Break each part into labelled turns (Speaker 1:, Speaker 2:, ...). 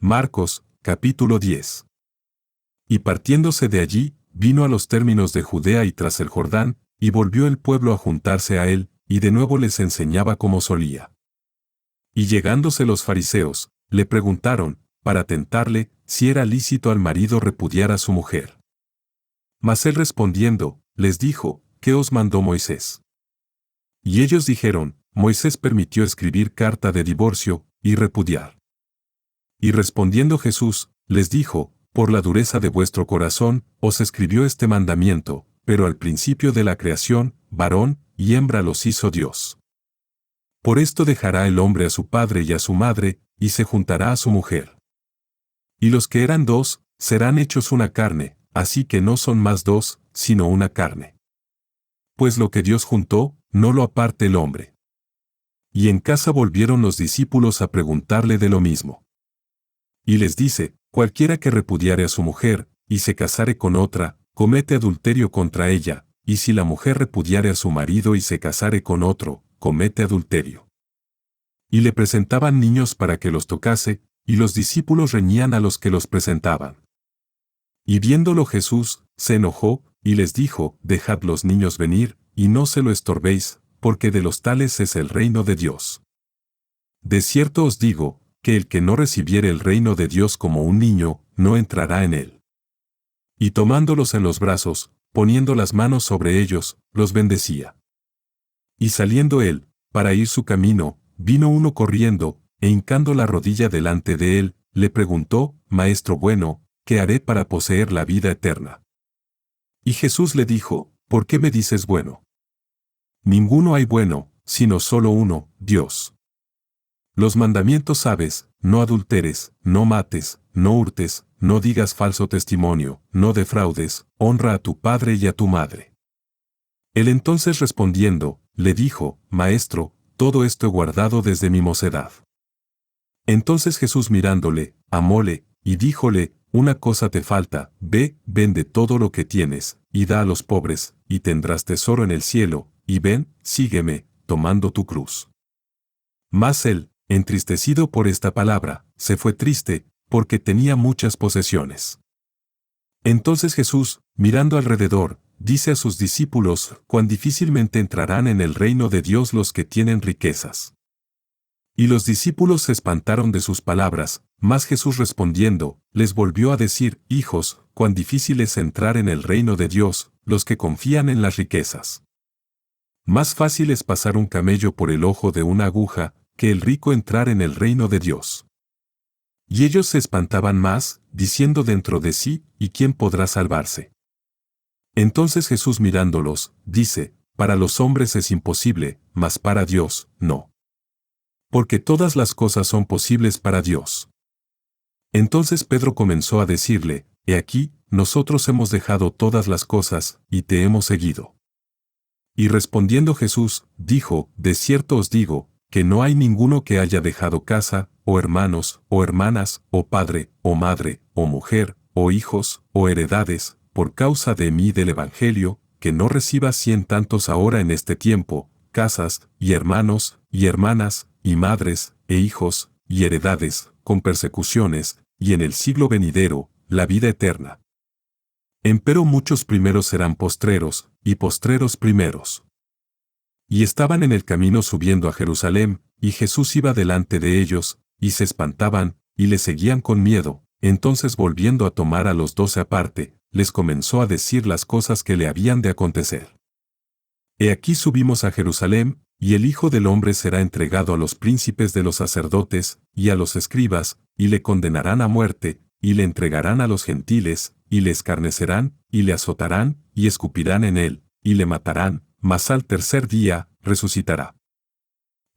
Speaker 1: Marcos, capítulo 10. Y partiéndose de allí, vino a los términos de Judea y tras el Jordán, y volvió el pueblo a juntarse a él, y de nuevo les enseñaba como solía. Y llegándose los fariseos, le preguntaron, para tentarle, si era lícito al marido repudiar a su mujer. Mas él respondiendo, les dijo, ¿qué os mandó Moisés? Y ellos dijeron, Moisés permitió escribir carta de divorcio, y repudiar. Y respondiendo Jesús, les dijo, por la dureza de vuestro corazón, os escribió este mandamiento, pero al principio de la creación, varón y hembra los hizo Dios. Por esto dejará el hombre a su padre y a su madre, y se juntará a su mujer. Y los que eran dos, serán hechos una carne, así que no son más dos, sino una carne. Pues lo que Dios juntó, no lo aparte el hombre. Y en casa volvieron los discípulos a preguntarle de lo mismo. Y les dice, cualquiera que repudiare a su mujer, y se casare con otra, comete adulterio contra ella, y si la mujer repudiare a su marido y se casare con otro, comete adulterio. Y le presentaban niños para que los tocase, y los discípulos reñían a los que los presentaban. Y viéndolo Jesús, se enojó, y les dijo, dejad los niños venir, y no se lo estorbéis, porque de los tales es el reino de Dios. De cierto os digo, que el que no recibiere el reino de Dios como un niño, no entrará en él. Y tomándolos en los brazos, poniendo las manos sobre ellos, los bendecía. Y saliendo él, para ir su camino, vino uno corriendo, e hincando la rodilla delante de él, le preguntó, Maestro bueno, ¿qué haré para poseer la vida eterna? Y Jesús le dijo, ¿por qué me dices bueno? Ninguno hay bueno, sino solo uno, Dios. Los mandamientos sabes, no adulteres, no mates, no hurtes, no digas falso testimonio, no defraudes, honra a tu padre y a tu madre. Él entonces respondiendo, le dijo, Maestro, todo esto he guardado desde mi mocedad. Entonces Jesús mirándole, amóle, y díjole, una cosa te falta, ve, vende todo lo que tienes, y da a los pobres, y tendrás tesoro en el cielo, y ven, sígueme, tomando tu cruz. Mas él, entristecido por esta palabra, se fue triste, porque tenía muchas posesiones. Entonces Jesús, mirando alrededor, dice a sus discípulos, cuán difícilmente entrarán en el reino de Dios los que tienen riquezas. Y los discípulos se espantaron de sus palabras, mas Jesús respondiendo, les volvió a decir, hijos, cuán difícil es entrar en el reino de Dios, los que confían en las riquezas. Más fácil es pasar un camello por el ojo de una aguja, que el rico entrar en el reino de Dios. Y ellos se espantaban más, diciendo dentro de sí, ¿y quién podrá salvarse? Entonces Jesús mirándolos, dice, para los hombres es imposible, mas para Dios, no. Porque todas las cosas son posibles para Dios. Entonces Pedro comenzó a decirle, he aquí, nosotros hemos dejado todas las cosas, y te hemos seguido. Y respondiendo Jesús, dijo, de cierto os digo, que no hay ninguno que haya dejado casa, o hermanos, o hermanas, o padre, o madre, o mujer, o hijos, o heredades, por causa de mí del Evangelio, que no reciba 100 tantos ahora en este tiempo, casas, y hermanos, y hermanas, y madres, e hijos, y heredades, con persecuciones, y en el siglo venidero, la vida eterna. Empero muchos primeros serán postreros, y postreros primeros. Y estaban en el camino subiendo a Jerusalén, y Jesús iba delante de ellos, y se espantaban, y le seguían con miedo. Entonces volviendo a tomar a los 12 aparte, les comenzó a decir las cosas que le habían de acontecer. He aquí subimos a Jerusalén, y el Hijo del Hombre será entregado a los príncipes de los sacerdotes, y a los escribas, y le condenarán a muerte, y le entregarán a los gentiles, y le escarnecerán, y le azotarán, y escupirán en él, y le matarán, mas al tercer día, resucitará.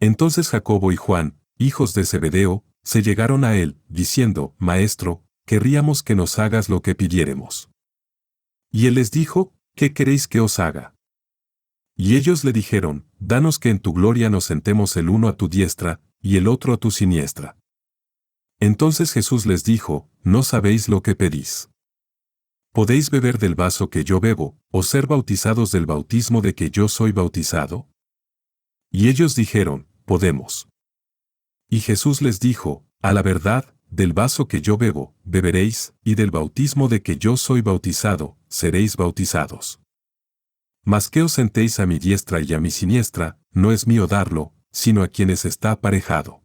Speaker 1: Entonces Jacobo y Juan, hijos de Zebedeo, se llegaron a él, diciendo, Maestro, querríamos que nos hagas lo que pidiéremos. Y él les dijo, ¿qué queréis que os haga? Y ellos le dijeron, danos que en tu gloria nos sentemos el uno a tu diestra, y el otro a tu siniestra. Entonces Jesús les dijo, no sabéis lo que pedís. ¿Podéis beber del vaso que yo bebo, o ser bautizados del bautismo de que yo soy bautizado? Y ellos dijeron, podemos. Y Jesús les dijo, a la verdad, del vaso que yo bebo, beberéis, y del bautismo de que yo soy bautizado, seréis bautizados. Mas que os sentéis a mi diestra y a mi siniestra, no es mío darlo, sino a quienes está aparejado.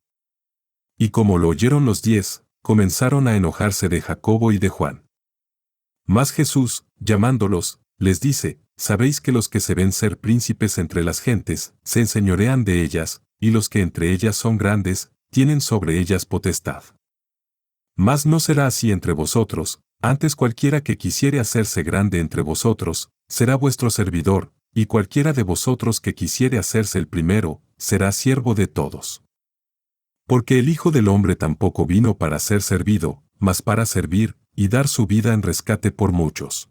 Speaker 1: Y como lo oyeron los 10, comenzaron a enojarse de Jacobo y de Juan. Mas Jesús, llamándolos, les dice: Sabéis que los que se ven ser príncipes entre las gentes, se enseñorean de ellas, y los que entre ellas son grandes, tienen sobre ellas potestad. Mas no será así entre vosotros, antes cualquiera que quisiere hacerse grande entre vosotros, será vuestro servidor, y cualquiera de vosotros que quisiere hacerse el primero, será siervo de todos. Porque el Hijo del Hombre tampoco vino para ser servido, mas para servir, y dar su vida en rescate por muchos.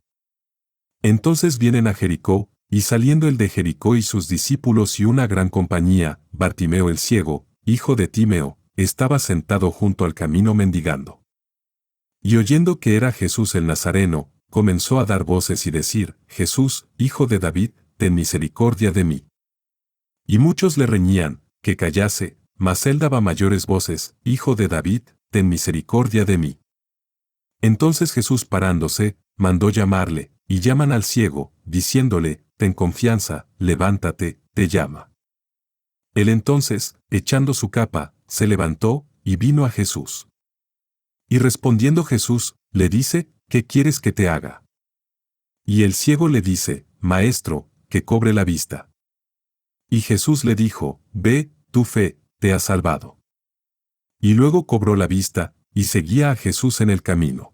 Speaker 1: Entonces vienen a Jericó, y saliendo el de Jericó y sus discípulos y una gran compañía, Bartimeo el ciego, hijo de Timeo, estaba sentado junto al camino mendigando. Y oyendo que era Jesús el Nazareno, comenzó a dar voces y decir: Jesús, hijo de David, ten misericordia de mí. Y muchos le reñían, que callase, mas él daba mayores voces: Hijo de David, ten misericordia de mí. Entonces Jesús parándose, mandó llamarle, y llaman al ciego, diciéndole: Ten confianza, levántate, te llama. Él entonces, echando su capa, se levantó, y vino a Jesús. Y respondiendo Jesús, le dice: ¿Qué quieres que te haga? Y el ciego le dice: Maestro, que cobre la vista. Y Jesús le dijo: Ve, tu fe te ha salvado. Y luego cobró la vista, y seguía a Jesús en el camino.